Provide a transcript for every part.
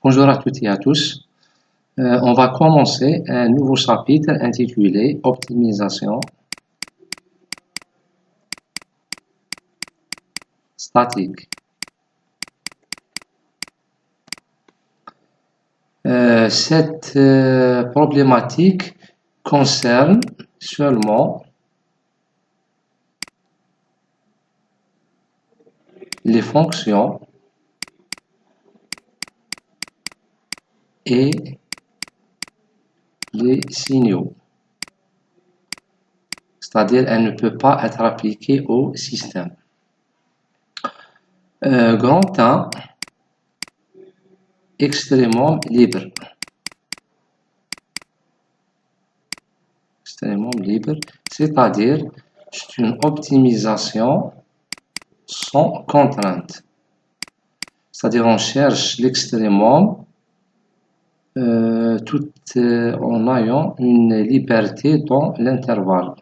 Bonjour à toutes et à tous. On va commencer un nouveau chapitre intitulé Optimisation statique. Cette problématique concerne seulement les fonctions et les signaux. C'est-à-dire, elle ne peut pas être appliquée au système. Grand 1, extrêmement libre. Extrêmement libre, c'est-à-dire, c'est une optimisation sans contrainte. C'est-à-dire, on cherche l'extrémum tout en ayant une liberté dans l'intervalle,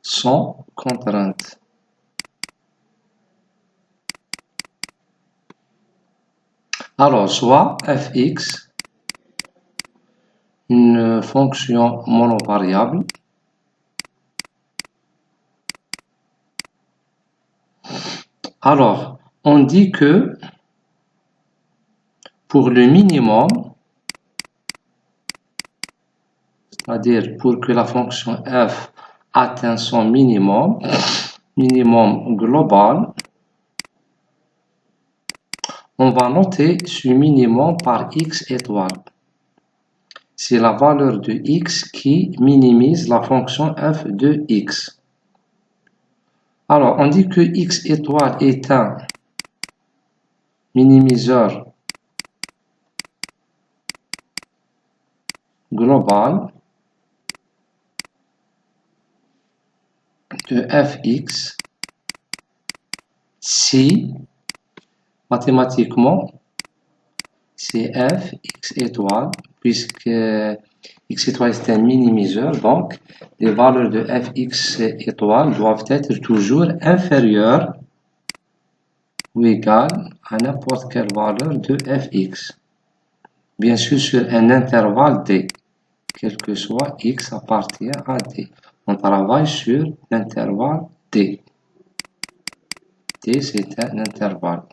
sans contrainte. Alors, soit fx, une fonction monovariable, alors, on dit que pour le minimum, c'est-à-dire pour que la fonction f atteigne son minimum global, on va noter ce minimum par x étoile. C'est la valeur de x qui minimise la fonction f de x. Alors, on dit que x étoile est un minimiseur global de fx si, mathématiquement, c'est f x étoile, puisque x étoile est un minimiseur, donc les valeurs de fx étoile doivent être toujours inférieures ou égales à n'importe quelle valeur de fx. Bien sûr, sur un intervalle d, quel que soit x appartient à d. On travaille sur l'intervalle d. D, c'est un intervalle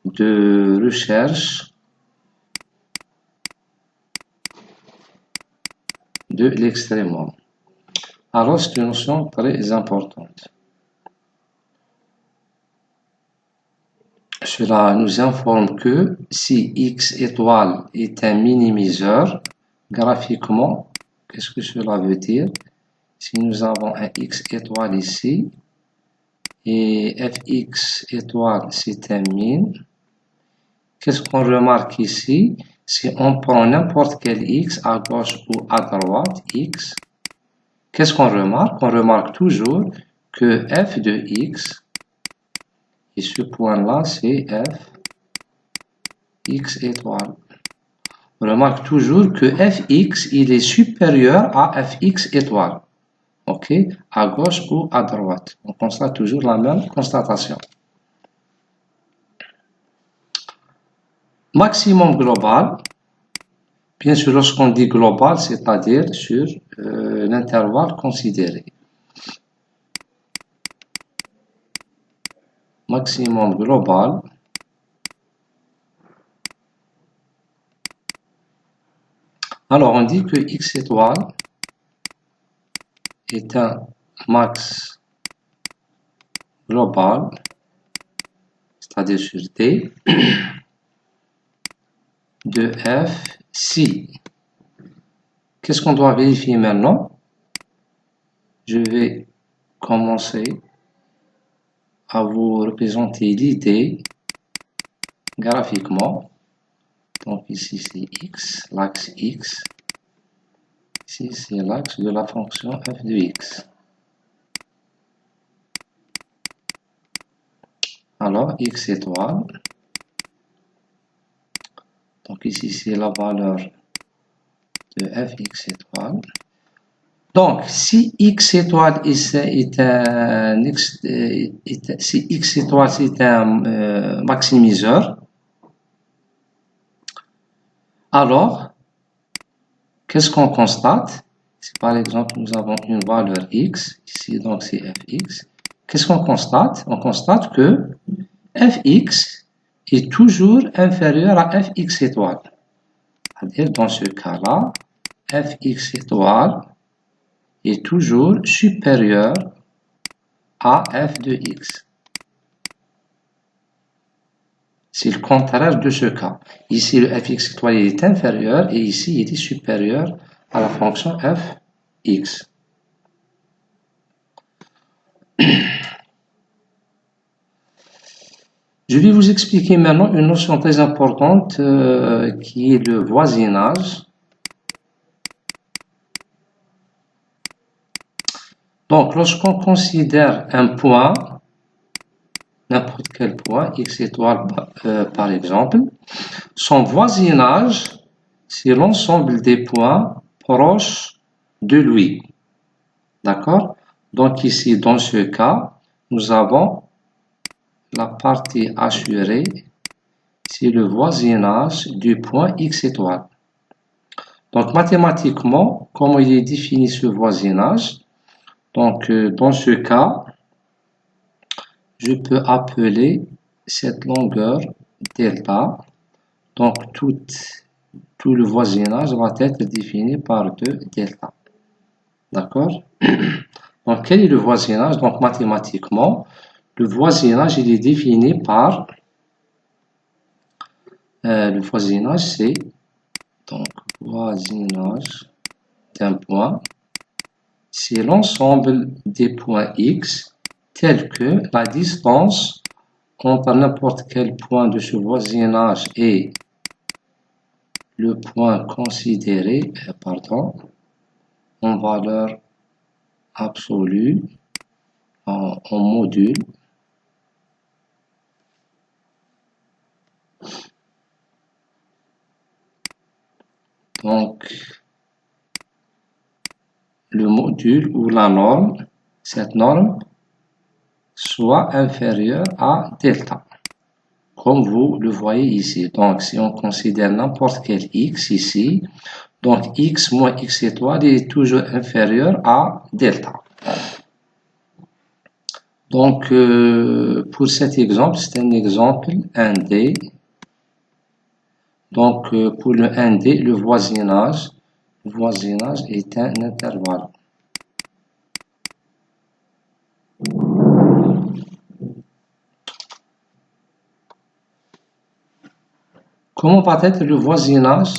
de recherche de l'extrémum. Alors, c'est une notion très importante. Cela nous informe que si x étoile est un minimiseur, graphiquement, qu'est-ce que cela veut dire? Si nous avons un x étoile ici, et fx étoile c'est un min, qu'est-ce qu'on remarque ici? Si on prend n'importe quel x à gauche ou à droite, x, qu'est-ce qu'on remarque? On remarque toujours que f de x, et ce point-là, c'est f x étoile. On remarque toujours que fx, il est supérieur à fx étoile. OK? À gauche ou à droite. On constate toujours la même constatation. Maximum global. Bien sûr, lorsqu'on dit global, c'est-à-dire sur l'intervalle considéré. Maximum global. Alors, on dit que x étoile est un max global, c'est-à-dire sur D, de f si. Qu'est-ce qu'on doit vérifier maintenant? Je vais commencer à vous représenter l'idée graphiquement. Donc ici c'est x, l'axe x. Ici c'est l'axe de la fonction f de x. Alors x étoile. Donc ici c'est la valeur de fx étoile. Donc si x étoile est un maximiseur, Alors, qu'est-ce qu'on constate? Si par exemple nous avons une valeur x, ici donc c'est fx, qu'est-ce qu'on constate? On constate que fx est toujours inférieur à fx étoile. C'est-à-dire dans ce cas-là, fx étoile est toujours supérieur à f de x. C'est le contraire de ce cas. Ici, le fx étoile est inférieur et ici, il est supérieur à la fonction fx. Je vais vous expliquer maintenant une notion très importante qui est le voisinage. Donc, lorsqu'on considère un point, n'importe quel point, x étoile par exemple, son voisinage, c'est l'ensemble des points proches de lui. D'accord? Donc ici, dans ce cas, nous avons la partie assurée, c'est le voisinage du point x étoile. Donc mathématiquement, comment il est défini ce voisinage? Donc dans ce cas, je peux appeler cette longueur delta. Donc tout le voisinage va être défini par 2 delta. D'accord? Donc quel est le voisinage? Donc mathématiquement, le voisinage il est défini par le voisinage c'est donc voisinage d'un point, c'est l'ensemble des points x tels que la distance entre n'importe quel point de ce voisinage et le point considéré, en valeur absolue, en module. Donc, le module ou la norme, cette norme, soit inférieure à delta. Comme vous le voyez ici. Donc, si on considère n'importe quel x ici, donc x moins x étoile est toujours inférieur à delta. Donc, pour cet exemple, c'est un exemple 1D. Donc, pour le 1D, le voisinage est un intervalle. Comment va être le voisinage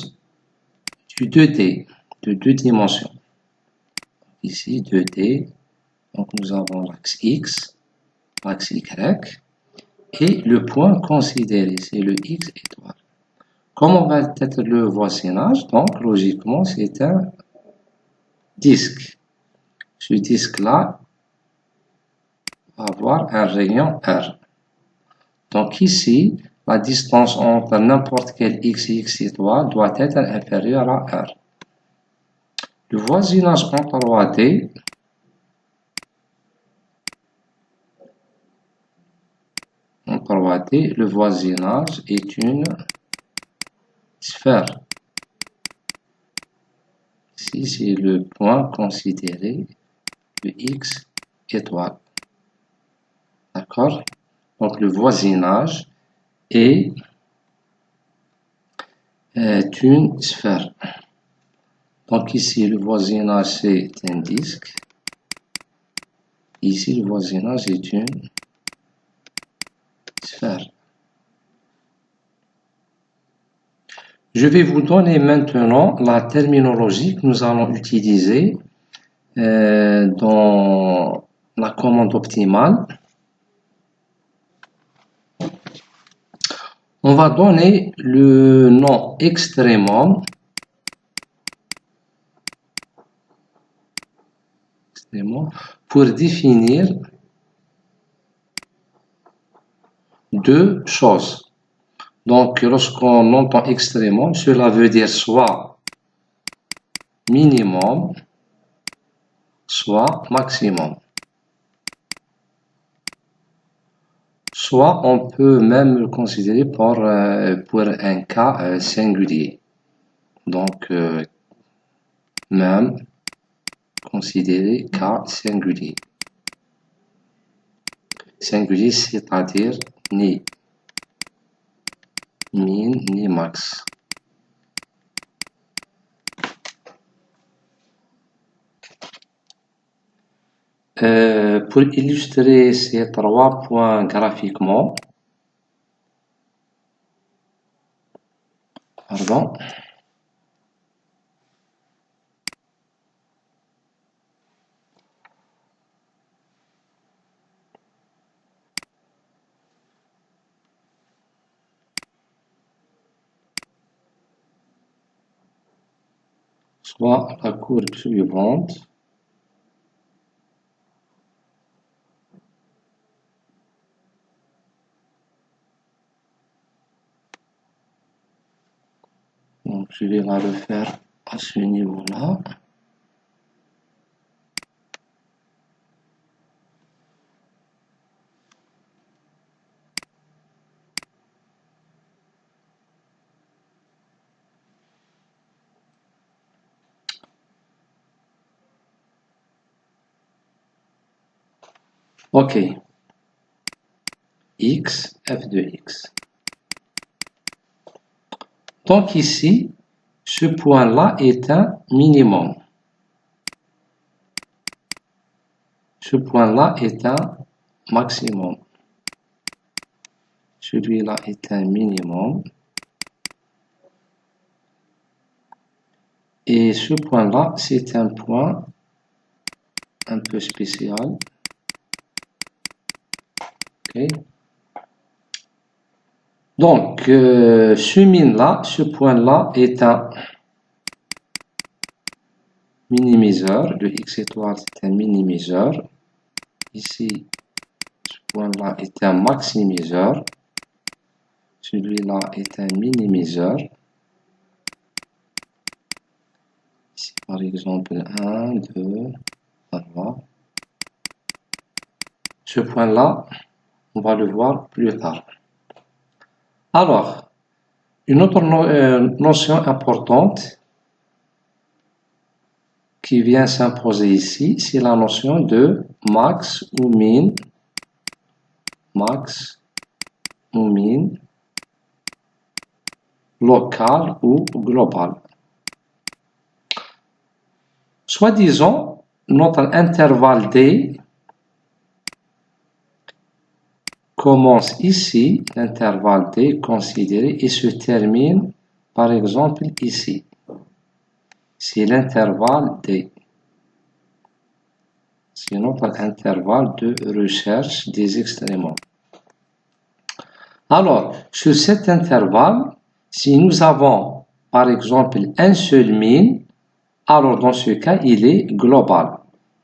du 2D, de deux dimensions? Ici, 2D, donc nous avons l'axe X, l'axe Y, et le point considéré, c'est le X étoile. Comment va être le voisinage? Donc, logiquement, c'est un disque. Ce disque-là va avoir un rayon R. Donc ici, la distance entre n'importe quel x et x étoile doit être inférieure à R. Le voisinage en 3D, le voisinage est une sphère. Ici, c'est le point considéré, le x étoile. D'accord? Donc, le voisinage est une sphère. Donc, ici, le voisinage, c'est un disque. Ici, le voisinage est une sphère. Je vais vous donner maintenant la terminologie que nous allons utiliser dans la commande optimale. On va donner le nom extrêmum pour définir deux choses. Donc, lorsqu'on entend extrêmum, cela veut dire soit minimum, soit maximum. Soit on peut même le considérer pour un cas singulier. donc même considéré cas singulier. Singulier, c'est-à-dire ni min ni max. Pour illustrer ces 3 points graphiquement, pardon, soit la courbe suivante. Donc, je vais la refaire à ce niveau-là. Ok. X, f de x. Donc ici, ce point-là est un minimum. Ce point-là est un maximum. Celui-là est un minimum. Et ce point-là, c'est un point un peu spécial. Okay. Donc, ce min-là, ce point-là est un minimiseur. Le x étoile, c'est un minimiseur. Ici, ce point-là est un maximiseur. Celui-là est un minimiseur. Ici, par exemple, 1, 2, 3. Ce point-là, on va le voir plus tard. Alors, une autre notion importante qui vient s'imposer ici, c'est la notion de max ou min. Max ou min, local ou global. Soit disons, notre intervalle D commence ici, l'intervalle D considéré, et se termine par exemple ici. C'est l'intervalle D. C'est notre intervalle de recherche des extrémums. Alors, sur cet intervalle, si nous avons par exemple un seul min, alors dans ce cas, il est global.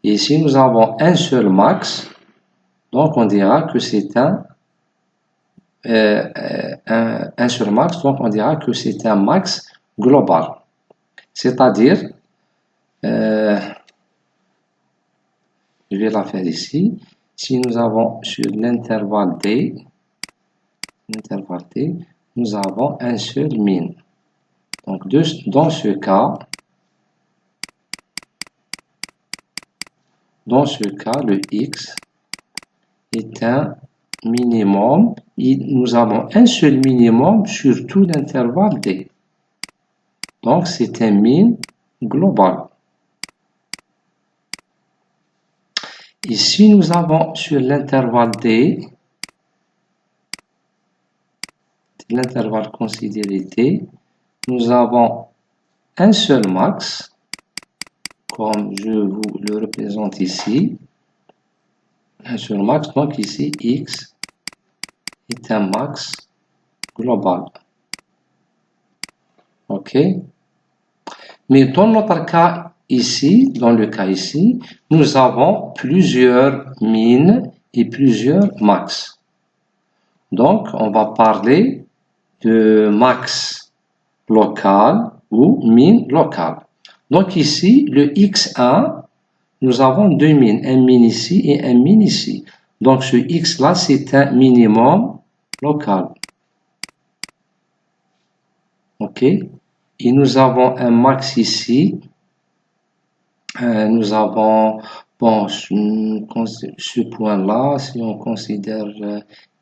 Et si nous avons un seul max, donc on dira que c'est un seul max, donc on dira que c'est un max global. C'est-à-dire, je vais la faire ici, si nous avons sur l'intervalle D, nous avons un seul min. Donc dans ce cas, le x est un minimum et nous avons un seul minimum sur tout l'intervalle D. Donc c'est un min global. Et si nous avons sur l'intervalle D, l'intervalle considéré D, nous avons un seul max, comme je vous le représente ici, un seul max, donc ici x est un max global. Ok? Mais dans notre cas ici, dans le cas ici, nous avons plusieurs min et plusieurs max. Donc, on va parler de max local ou min local. Donc ici, le x1, nous avons deux min, un min ici et un min ici. Donc ce x-là, c'est un minimum local. Ok? et nous avons un max ici. Nous avons, bon, ce point-là, si on considère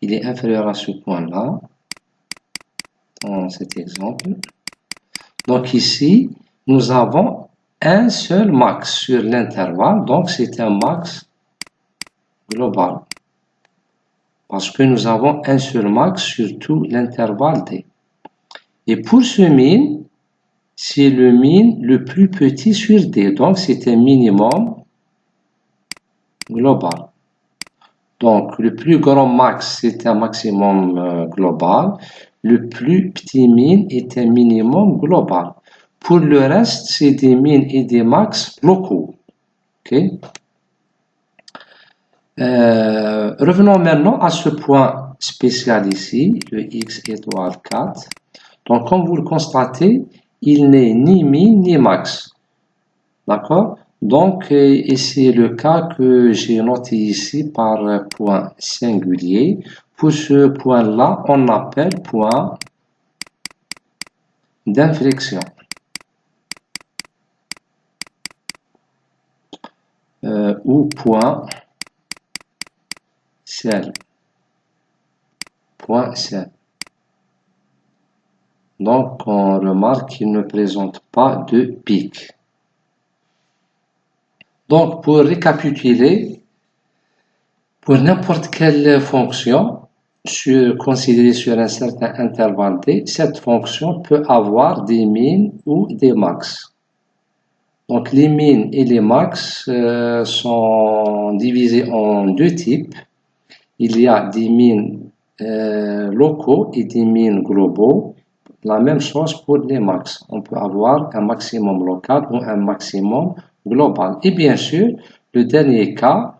il est inférieur à ce point-là, dans cet exemple. Donc ici, nous avons un seul max sur l'intervalle, donc c'est un max global. Parce que nous avons un seul max sur tout l'intervalle D. Et pour ce min, c'est le min le plus petit sur D, donc c'est un minimum global. Donc le plus grand max, c'est un maximum global. Le plus petit min est un minimum global. Pour le reste, c'est des min et des max locaux. Okay? Revenons maintenant à ce point spécial ici, le x étoile 4. Donc, comme vous le constatez, il n'est ni min ni max. D'accord? Donc, et c'est le cas que j'ai noté ici par point singulier. Pour ce point-là, on appelle point d'inflexion. Ou point sel. Point sel. Donc, on remarque qu'il ne présente pas de pic. Donc, pour récapituler, pour n'importe quelle fonction considérée sur un certain intervalle D, cette fonction peut avoir des min ou des max. Donc, les min et les max sont divisés en deux types. Il y a des min locaux et des min globaux. La même chose pour les max. On peut avoir un maximum local ou un maximum global. Et bien sûr, le dernier cas,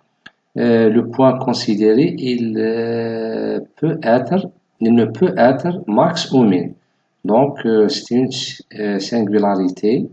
le point considéré, il ne peut être max ou min. Donc, c'est une singularité